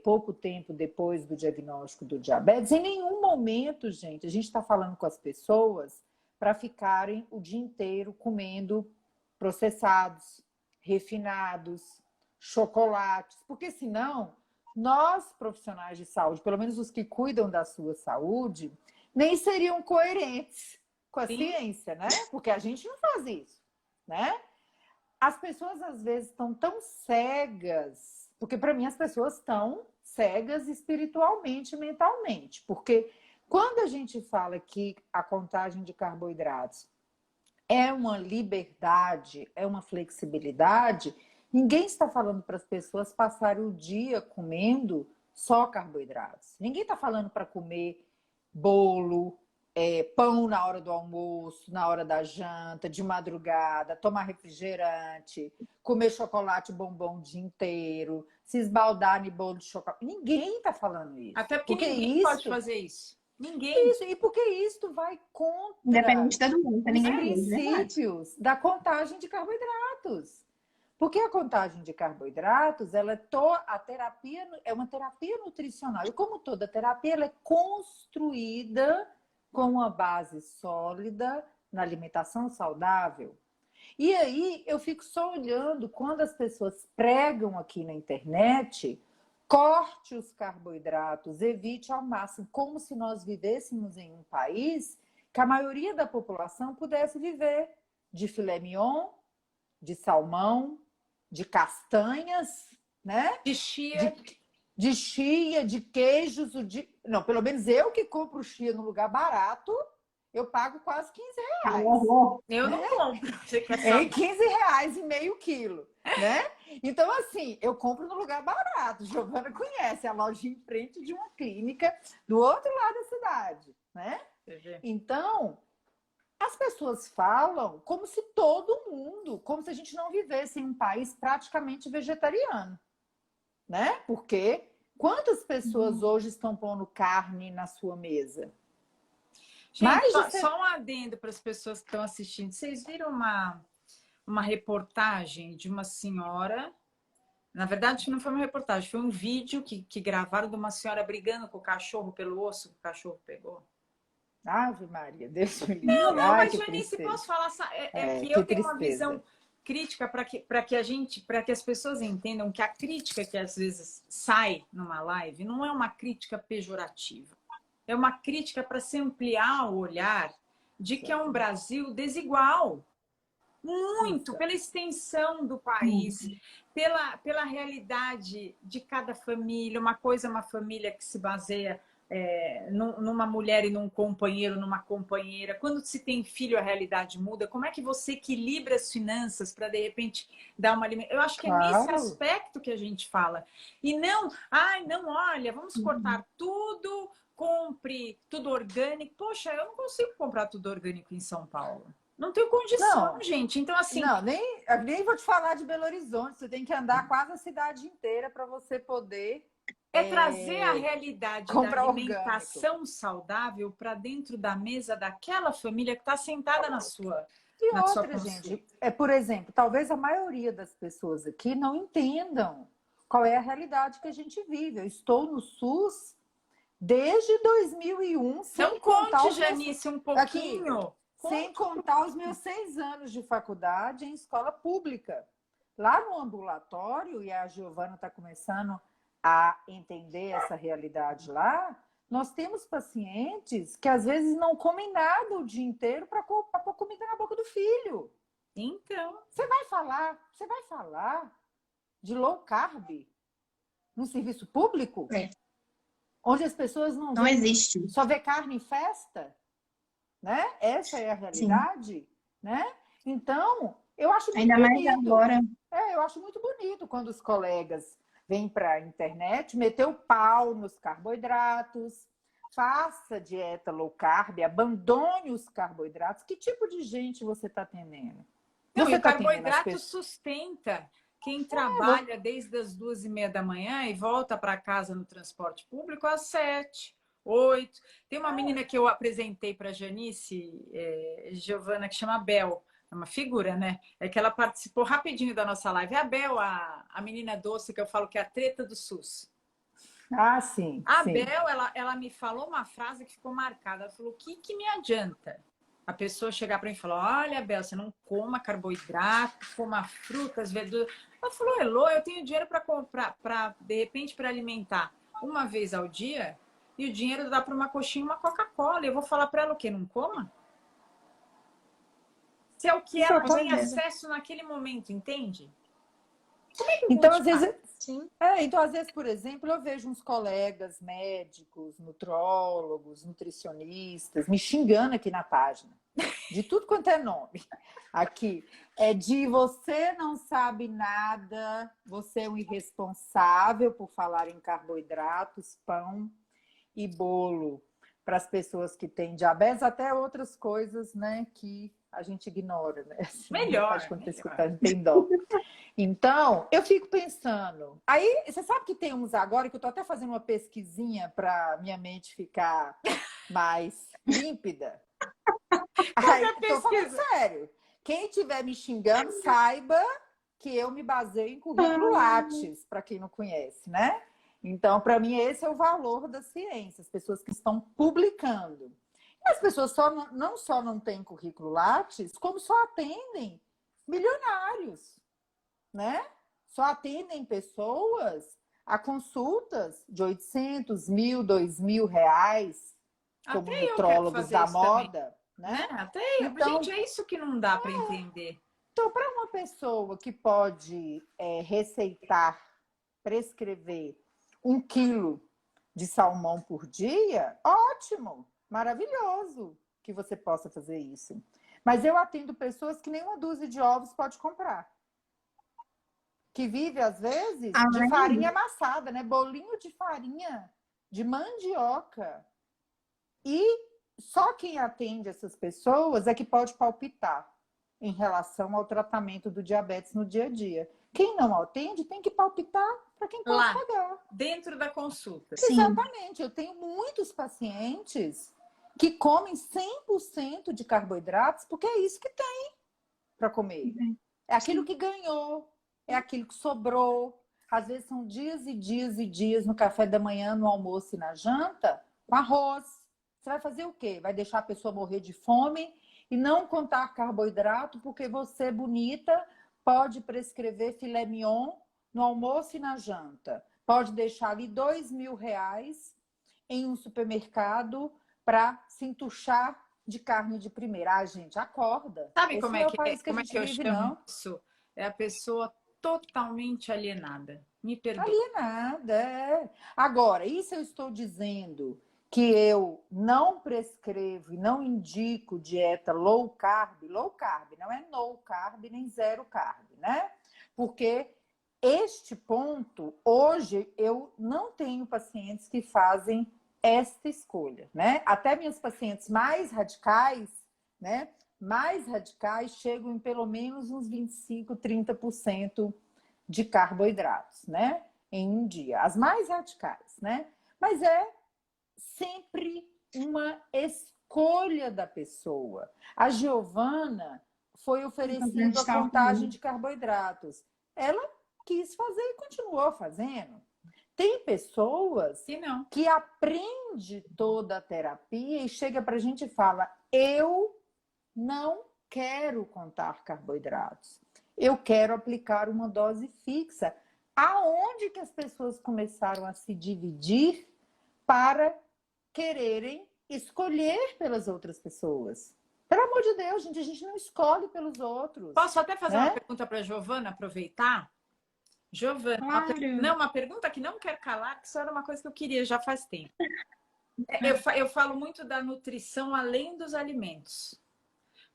pouco tempo depois do diagnóstico do diabetes, em nenhum momento, gente, a gente está falando com as pessoas para ficarem o dia inteiro comendo processados, refinados, chocolates, porque senão nós, profissionais de saúde, pelo menos os que cuidam da sua saúde, nem seriam coerentes com a ciência, né? Porque a gente não faz isso, né? As pessoas às vezes estão tão cegas, porque para mim as pessoas estão cegas espiritualmente e mentalmente, porque quando a gente fala que a contagem de carboidratos é uma liberdade, é uma flexibilidade, ninguém está falando para as pessoas passarem o dia comendo só carboidratos. Ninguém está falando para comer bolo, pão na hora do almoço, na hora da janta, de madrugada, tomar refrigerante, comer chocolate bombom o dia inteiro, se esbaldar em bolo de chocolate. Ninguém está falando isso. Até porque ninguém pode fazer isso. Ninguém. Isso, e porque isso vai contra independente da doença, os princípios da contagem de carboidratos. Porque a contagem de carboidratos, a terapia é uma terapia nutricional. E como toda terapia, ela é construída com uma base sólida na alimentação saudável. E aí eu fico só olhando quando as pessoas pregam aqui na internet, corte os carboidratos, evite ao máximo, como se nós vivêssemos em um país que a maioria da população pudesse viver de filé mignon, de salmão, de castanhas, né? De chia. De chia, de queijos. Não, pelo menos eu que compro chia no lugar barato, eu pago quase R$15. Eu não compro. É R$15 e meio quilo, né? Então, assim, eu compro no lugar barato. Giovana conhece a loja em frente de uma clínica do outro lado da cidade, né? Então, as pessoas falam como se todo mundo, como se a gente não vivesse em um país praticamente vegetariano, né? Porque quantas pessoas hoje estão pondo carne na sua mesa? Gente, só um adendo para as pessoas que estão assistindo. Vocês viram uma reportagem de uma senhora? Na verdade, não foi uma reportagem, foi um vídeo que gravaram de uma senhora brigando com o cachorro pelo osso que o cachorro pegou. Ave Maria, Deus me livre. Não, Ai, mas Janice, tristeza. posso falar? Que que eu tenho tristeza. uma visão crítica para que as pessoas entendam que a crítica que às vezes sai numa live não é uma crítica pejorativa. É uma crítica para se ampliar o olhar de que é um Brasil desigual. Muito, pela extensão do país, pela realidade de cada família. Uma coisa é uma família que se baseia numa mulher e num companheiro, numa companheira. Quando se tem filho, a realidade muda. Como é que você equilibra as finanças para, de repente, dar uma alimentação? Eu acho que é nesse aspecto que a gente fala. E não, olha, vamos cortar tudo, compre tudo orgânico. Poxa, eu não consigo comprar tudo orgânico em São Paulo. Não tenho condição, gente. Então, assim... Não, nem vou te falar de Belo Horizonte. Você tem que andar quase a cidade inteira para você poder... trazer a realidade da alimentação saudável para dentro da mesa daquela família que está sentada na sua outra, gente, por exemplo, talvez a maioria das pessoas aqui não entendam qual é a realidade que a gente vive. Eu estou no SUS desde 2001. Não conte, Janice, um pouquinho. Aqui, sem contar os meus 6 anos de faculdade em escola pública. Lá no ambulatório, e a Giovana está começando a entender essa realidade lá, nós temos pacientes que às vezes não comem nada o dia inteiro para pôr comida na boca do filho. Então, você vai falar de low carb no serviço público? Onde as pessoas não existe. Só vê carne em festa? Né? Essa é a realidade, né? Então, eu acho muito bonito. Ainda mais agora. Eu acho muito bonito quando os colegas vêm para a internet, meter o pau nos carboidratos, faça dieta low carb, abandone os carboidratos. Que tipo de gente você está atendendo? Não, e o carboidrato sustenta quem trabalha desde as 2h30 da manhã e volta para casa no transporte público às 7, 8. Tem uma menina que eu apresentei para a Janice, Giovana, que chama Bel. É uma figura, né? É que ela participou rapidinho da nossa live. A Bel, a menina doce, que eu falo que é a treta do SUS. Ah, sim. A Bel, ela me falou uma frase que ficou marcada. Ela falou, o que me adianta a pessoa chegar para mim e falar, olha, Bel, você não coma carboidrato, coma frutas, verduras. Ela falou, Elô, eu tenho dinheiro para comprar, de repente, para alimentar uma vez ao dia, e o dinheiro dá para uma coxinha e uma Coca-Cola. Eu vou falar para ela o quê? Não coma? Se é o que ela tem acesso naquele momento, entende? Como é que então, às vezes, então, às vezes, por exemplo, eu vejo uns colegas médicos, nutrólogos, nutricionistas, me xingando aqui na página. De tudo quanto é nome. Aqui. De você não sabe nada, você é um irresponsável por falar em carboidratos, pão e bolo para as pessoas que têm diabetes, até outras coisas, né, que a gente ignora, né? Assim, melhor. Quando tá escutando, tem dó. Então, eu fico pensando. Aí, você sabe que tem uns agora que eu tô até fazendo uma pesquisinha para minha mente ficar mais límpida. Aí, tô falando sério. Quem estiver me xingando, saiba que eu me baseio em currículo Lattes, para quem não conhece, né? Então, para mim, esse é o valor da ciência, as pessoas que estão publicando. E as pessoas não só não têm currículo Lattes, como só atendem milionários, né? Só atendem pessoas a consultas de 800, 1.000, 2.000 reais, como nutrólogos da moda. Né? Até então, gente, é isso que não dá para entender. Então, para uma pessoa que pode receitar, prescrever 1 quilo de salmão por dia, ótimo, maravilhoso que você possa fazer isso. Mas eu atendo pessoas que nem 1 dúzia de ovos pode comprar. que vive, às vezes, de Além farinha amassada, né? Bolinho de farinha de mandioca. E só quem atende essas pessoas é que pode palpitar em relação ao tratamento do diabetes no dia a dia. Quem não atende tem que palpitar para quem pode Lá, pagar. dentro da consulta. Sim. Exatamente. Eu tenho muitos pacientes que comem 100% de carboidratos porque é isso que tem para comer. É aquilo que ganhou, é aquilo que sobrou. Às vezes são dias e dias e dias no café da manhã, no almoço e na janta, com arroz. Você vai fazer o quê? Vai deixar a pessoa morrer de fome e não contar carboidrato, porque você, bonita, pode prescrever filé mignon no almoço e na janta. Pode deixar ali R$ 2.000 em um supermercado para se entuchar de carne de primeira. Ah, gente, acorda. Sabe Esse como não é o que país como é a que eu gente vive, chamo não. isso? É a pessoa totalmente alienada. Me perdoe. Alienada, é. Agora, isso eu estou dizendo que eu não prescrevo e não indico dieta low carb, não é no carb nem zero carb, né? Porque este ponto, hoje, eu não tenho pacientes que fazem esta escolha, né? Até minhas pacientes mais radicais, né? Mais radicais chegam em pelo menos uns 25, 30% de carboidratos, né? Em um dia. As mais radicais, né? Mas é sempre uma escolha da pessoa. A Giovana foi oferecida a contagem de carboidratos. Ela quis fazer e continuou fazendo. Tem pessoas que aprendem toda a terapia e chega para a gente e fala: eu não quero contar carboidratos. Eu quero aplicar uma dose fixa. Aonde que as pessoas começaram a se dividir para quererem escolher pelas outras pessoas? Pelo amor de Deus, gente, a gente não escolhe pelos outros. Posso até fazer uma pergunta para a Giovana, aproveitar? Giovana, Claro. uma pergunta que não quer calar, que só era uma coisa que eu queria já faz tempo. Eu falo muito da nutrição além dos alimentos.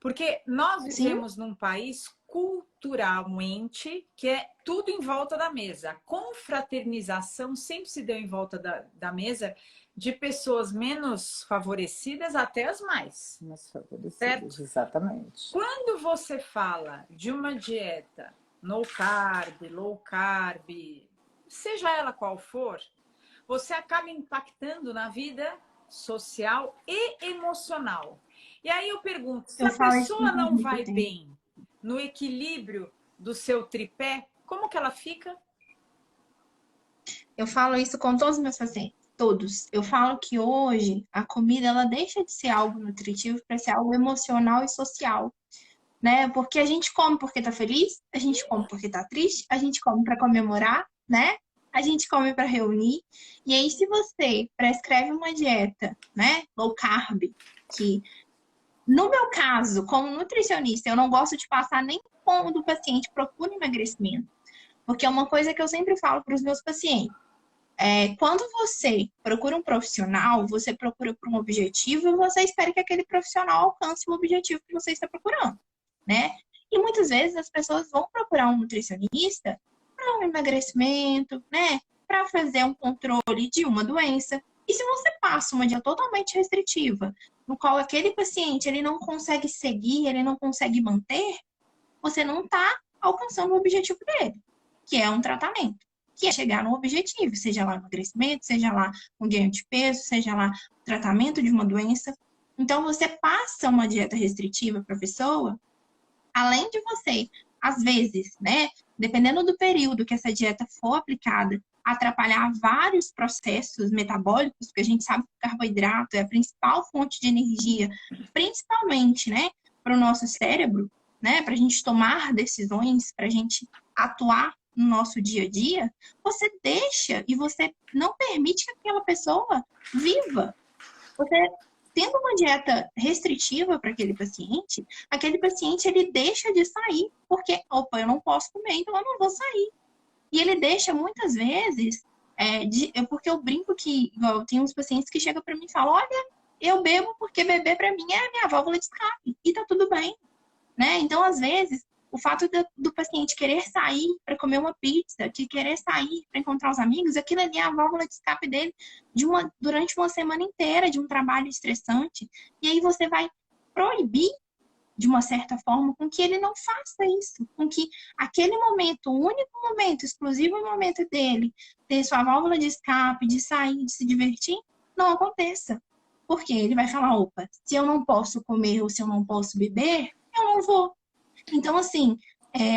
Porque nós vivemos num país culturalmente que é tudo em volta da mesa. A confraternização sempre se deu em volta da mesa de pessoas menos favorecidas até as mais. Menos favorecidas, certo? Exatamente. Quando você fala de uma dieta no carb, low carb, seja ela qual for, você acaba impactando na vida social e emocional. E aí eu pergunto, se a pessoa não vai bem no equilíbrio do seu tripé, como que ela fica? Eu falo isso com todos os meus pacientes, todos. Eu falo que hoje a comida ela deixa de ser algo nutritivo para ser algo emocional e social, né? Porque a gente come porque tá feliz, a gente come porque tá triste, a gente come para comemorar, né? A gente come para reunir. E aí se você prescreve uma dieta, né, low carb, que no meu caso, como nutricionista, eu não gosto de passar nem quando o paciente procura emagrecimento. Porque é uma coisa que eu sempre falo para os meus pacientes. Quando você procura um profissional, você procura por um objetivo e você espera que aquele profissional alcance o objetivo que você está procurando, né? E muitas vezes as pessoas vão procurar um nutricionista para um emagrecimento, né? Para fazer um controle de uma doença. E se você passa uma dieta totalmente restritiva, no qual aquele paciente ele não consegue seguir, ele não consegue manter, você não está alcançando o objetivo dele, que é um tratamento, que é chegar no objetivo, seja lá emagrecimento, seja lá um ganho de peso, seja lá tratamento de uma doença. Então, você passa uma dieta restritiva para a pessoa, além de você, às vezes, né, dependendo do período que essa dieta for aplicada, atrapalhar vários processos metabólicos, porque a gente sabe que o carboidrato é a principal fonte de energia, principalmente, né, para o nosso cérebro, né, para a gente tomar decisões, para a gente atuar no nosso dia a dia, você deixa e você não permite que aquela pessoa viva. Você tendo uma dieta restritiva para aquele paciente ele deixa de sair, porque, opa, eu não posso comer, então eu não vou sair. E ele deixa muitas vezes, porque eu brinco que, igual, tem uns pacientes que chegam para mim e falam, olha, eu bebo porque beber para mim é a minha válvula de escape, e tá tudo bem, né? Então, às vezes, O fato do paciente querer sair para comer uma pizza, de querer sair para encontrar os amigos, aquilo ali é a válvula de escape dele durante uma semana inteira de um trabalho estressante. E aí você vai proibir, de uma certa forma, com que ele não faça isso. Com que aquele momento, o único momento, exclusivo momento dele, ter sua válvula de escape, de sair, de se divertir, não aconteça. Porque ele vai falar, opa, se eu não posso comer ou se eu não posso beber, eu não vou. Então, assim,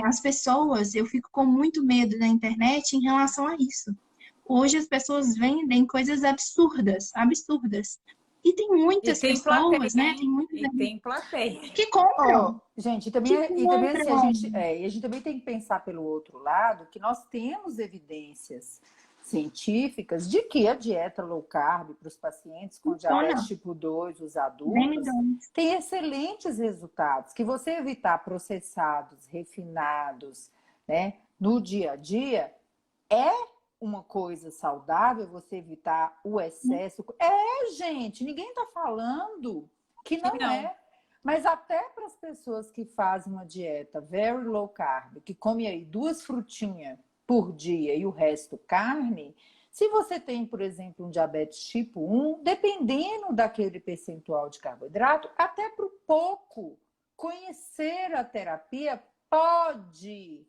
as pessoas, eu fico com muito medo da internet em relação a isso. Hoje as pessoas vendem coisas absurdas, absurdas. E tem muitas pessoas, plateia, né? Tem muitas e tem plateia. que compram. Gente, também, e também assim, a gente também tem que pensar pelo outro lado que nós temos evidências científicas de que a dieta low carb para os pacientes com diabetes tipo 2, os adultos, tem excelentes resultados. Que você evitar processados, refinados, né, no dia a dia, é uma coisa saudável, você evitar o excesso. Gente, ninguém está falando que não é. Mas até para as pessoas que fazem uma dieta very low carb, que come aí 2 frutinhas por dia e o resto carne, se você tem, por exemplo, um diabetes tipo 1, dependendo daquele percentual de carboidrato, até para o pouco, conhecer a terapia pode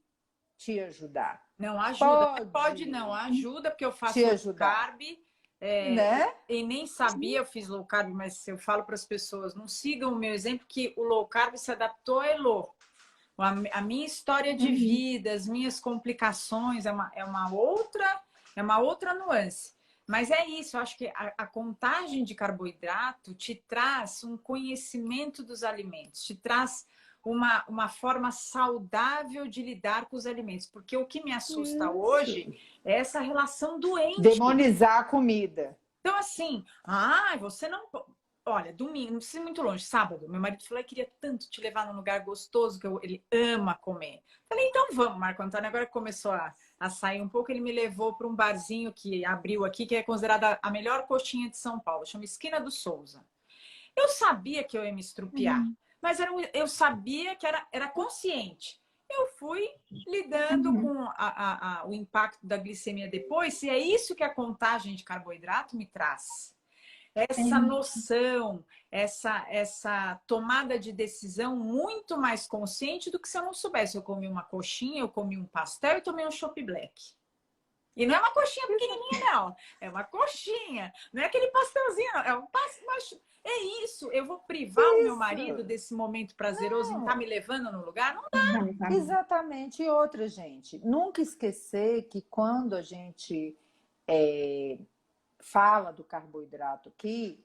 te ajudar. Não, ajuda. Pode não, ajuda, porque eu faço low carb, né? E nem sabia, eu fiz low carb, mas eu falo para as pessoas, não sigam o meu exemplo, que o low carb se adaptou a Elô. A minha história de vida, as minhas complicações, é uma outra nuance. Mas é isso, eu acho que a contagem de carboidrato te traz um conhecimento dos alimentos, te traz uma forma saudável de lidar com os alimentos. Porque o que me assusta hoje é essa relação doente. Demonizar a comida. Então, assim, você não... Olha, domingo, não precisa ir muito longe, sábado, meu marido falou que queria tanto te levar num lugar gostoso, que ele ama comer. Falei, então vamos, Marco Antônio. Agora que começou a sair um pouco, ele me levou para um barzinho que abriu aqui, que é considerada a melhor coxinha de São Paulo, chama Esquina do Souza. Eu sabia que eu ia me estrupiar, mas eu sabia que era consciente. Eu fui lidando com o impacto da glicemia depois, e é isso que a contagem de carboidrato me traz. Essa noção, essa tomada de decisão muito mais consciente do que se eu não soubesse. Eu comi uma coxinha, eu comi um pastel e tomei um chopp black. E não é uma coxinha pequenininha, não. É uma coxinha. Não é aquele pastelzinho, não. É um pastel. É isso. Eu vou privar o meu marido desse momento prazeroso em estar me levando no lugar? Não dá. Exatamente. E outra, gente, nunca esquecer que quando a gente fala do carboidrato aqui,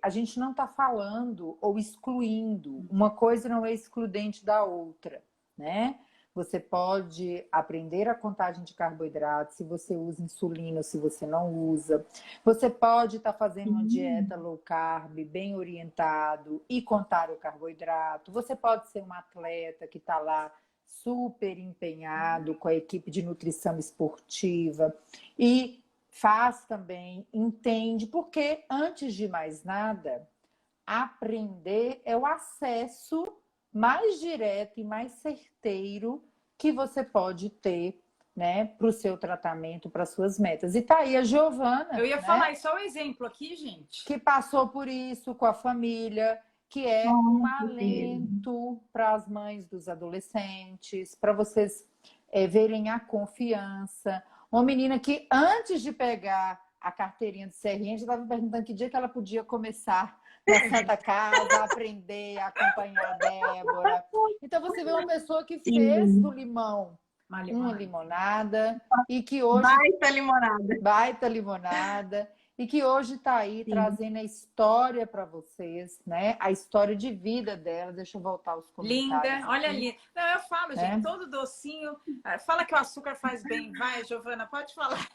a gente não está falando ou excluindo. Uma coisa não é excludente da outra, né? Você pode aprender a contagem de carboidratos, se você usa insulina ou se você não usa. Você pode estar fazendo uma dieta low carb, bem orientado, e contar o carboidrato. Você pode ser um atleta que está lá super empenhado com a equipe de nutrição esportiva e faz também, entende, porque antes de mais nada, aprender é o acesso mais direto e mais certeiro que você pode ter, né, para o seu tratamento, para suas metas. E tá aí a Giovana. Eu ia falar, só um exemplo aqui, gente. Que passou por isso com a família, que é um alento para as mães dos adolescentes, para vocês verem a confiança. Uma menina que antes de pegar a carteirinha de CRM, já estava perguntando que dia que ela podia começar na Santa Casa, aprender, acompanhar a Débora. Então você vê uma pessoa que fez do limão uma limonada e que hoje... Baita limonada. E que hoje está aí trazendo a história para vocês, né? A história de vida dela. Deixa eu voltar os comentários. Linda, olha ali. Não, eu falo, gente, todo docinho. Fala que o açúcar faz bem. Vai, Giovana, pode falar.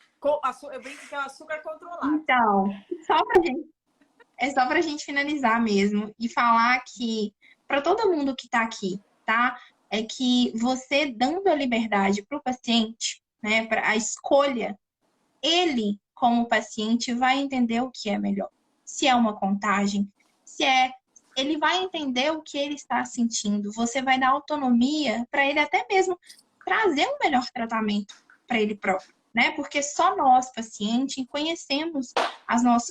Eu brinco que é o açúcar controlado. Então, só pra gente finalizar mesmo e falar que, para todo mundo que está aqui, tá? É que você dando a liberdade para o paciente, né? Para a escolha, ele, como paciente, vai entender o que é melhor. Se é uma contagem, se é ele vai entender o que ele está sentindo. Você vai dar autonomia para ele até mesmo trazer um melhor tratamento para ele próprio, né? Porque só nós, paciente, conhecemos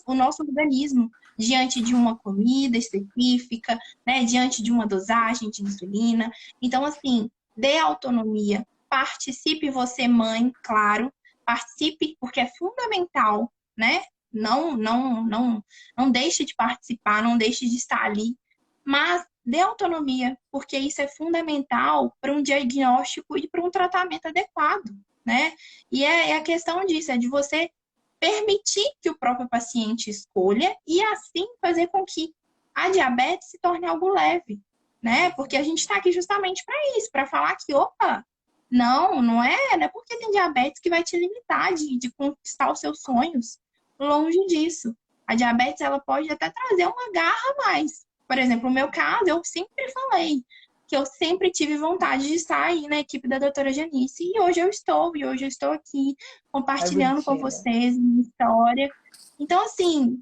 o nosso organismo diante de uma comida específica, né? Diante de uma dosagem de insulina. Então, assim, dê autonomia. Participe você, mãe, claro. Participe, porque é fundamental, né? Não deixe de participar, não deixe de estar ali, mas dê autonomia, porque isso é fundamental para um diagnóstico e para um tratamento adequado, né? E é a questão disso, é de você permitir que o próprio paciente escolha e assim fazer com que a diabetes se torne algo leve, né? Porque a gente está aqui justamente para isso, para falar que, opa, não é porque tem diabetes que vai te limitar de conquistar os seus sonhos. Longe disso. A diabetes, ela pode até trazer uma garra a mais. Por exemplo, no meu caso, eu sempre falei que eu sempre tive vontade de estar aí na equipe da doutora Janice. E hoje eu estou aqui compartilhando com vocês minha história. Então, assim,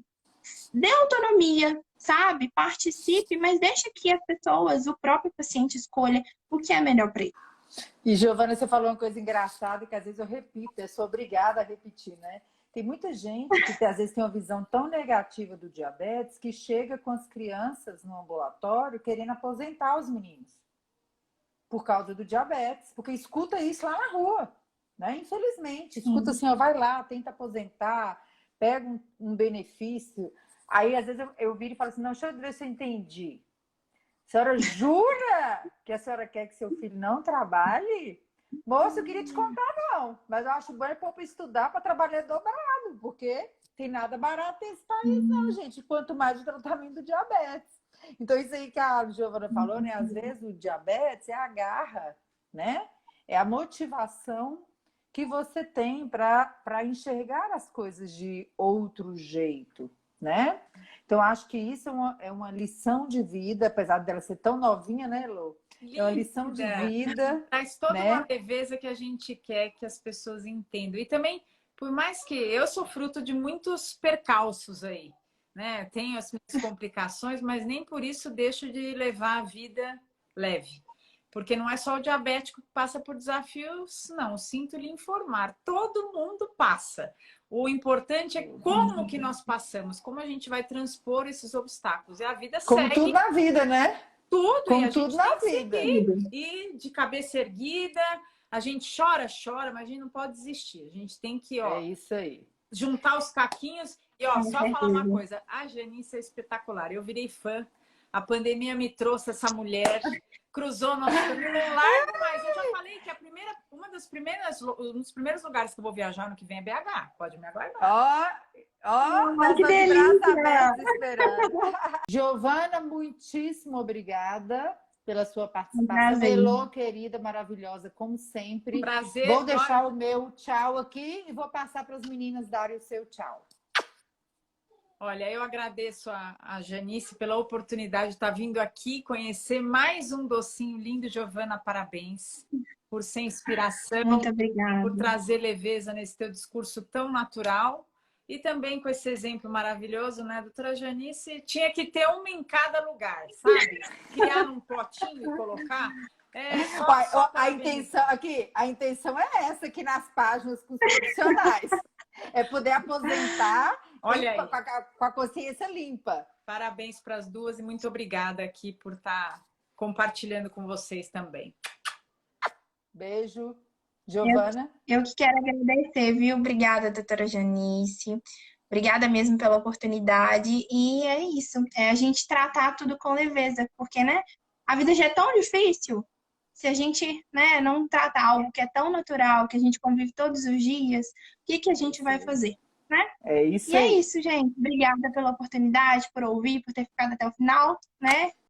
dê autonomia, sabe? Participe, mas deixa que as pessoas, o próprio paciente, escolha o que é melhor para ele. E, Giovana, você falou uma coisa engraçada que às vezes eu repito, eu sou obrigada a repetir, né? Tem muita gente que às vezes tem uma visão tão negativa do diabetes que chega com as crianças no ambulatório querendo aposentar os meninos por causa do diabetes, porque escuta isso lá na rua, né? Infelizmente, escuta assim, ó, vai lá, tenta aposentar, pega um benefício. Aí às vezes eu viro e falo assim, não, deixa eu ver se eu entendi. A senhora jura que a senhora quer que seu filho não trabalhe? Moça, eu queria te contar, não. Mas eu acho bom é para estudar para trabalhar dobrado, porque tem nada barato nesse país, não, gente. Quanto mais o tratamento do diabetes. Então, isso aí que a Giovana falou, né? Às vezes o diabetes é a garra, né? É a motivação que você tem para enxergar as coisas de outro jeito, né? Então, acho que isso é uma lição de vida, apesar dela ser tão novinha, né, Lô? É uma lição de vida. Traz toda uma leveza que a gente quer que as pessoas entendam. E também, por mais que eu sou fruto de muitos percalços aí, né? Tenho as minhas complicações, mas nem por isso deixo de levar a vida leve. Porque não é só o diabético que passa por desafios, não. Sinto lhe informar. Todo mundo passa. O importante é como que nós passamos, como a gente vai transpor esses obstáculos. E a vida segue. Como tudo na vida, né? Tudo, como e a tudo gente na tem vida. Que ir de cabeça erguida, a gente chora, mas a gente não pode desistir. A gente tem que, ó, é isso aí. Juntar os caquinhos. E, ó, só falar uma coisa, a Janice é espetacular. Eu virei fã, a pandemia me trouxe essa mulher, cruzou nosso caminho, não largo mais. Eu já falei que um dos primeiros lugares que eu vou viajar no que vem é BH. Pode me aguardar. Ó, que delícia! Esperando. Giovana, muitíssimo obrigada pela sua participação. Elô, querida, maravilhosa, como sempre. Prazer. Vou deixar o meu tchau aqui e vou passar para as meninas darem o seu tchau. Olha, eu agradeço a Janice pela oportunidade de estar vindo aqui conhecer mais um docinho lindo. Giovana, parabéns por ser inspiração. Muito obrigada. Por trazer leveza nesse teu discurso tão natural. E também com esse exemplo maravilhoso, né? Doutora Janice, tinha que ter uma em cada lugar, sabe? Criar num potinho e colocar. A intenção é essa aqui nas páginas com os profissionais. É poder aposentar. Olha aí. Com a consciência limpa. Parabéns para as duas e muito obrigada aqui por estar compartilhando com vocês também. Beijo. Giovana? Eu que quero agradecer, viu? Obrigada, doutora Janice. Obrigada mesmo pela oportunidade. E é isso. É a gente tratar tudo com leveza. Porque, né? A vida já é tão difícil. Se a gente, né, não trata algo que é tão natural, que a gente convive todos os dias, o que a gente vai fazer, né? É isso aí. E é isso, gente. Obrigada pela oportunidade, por ouvir, por ter ficado até o final, né?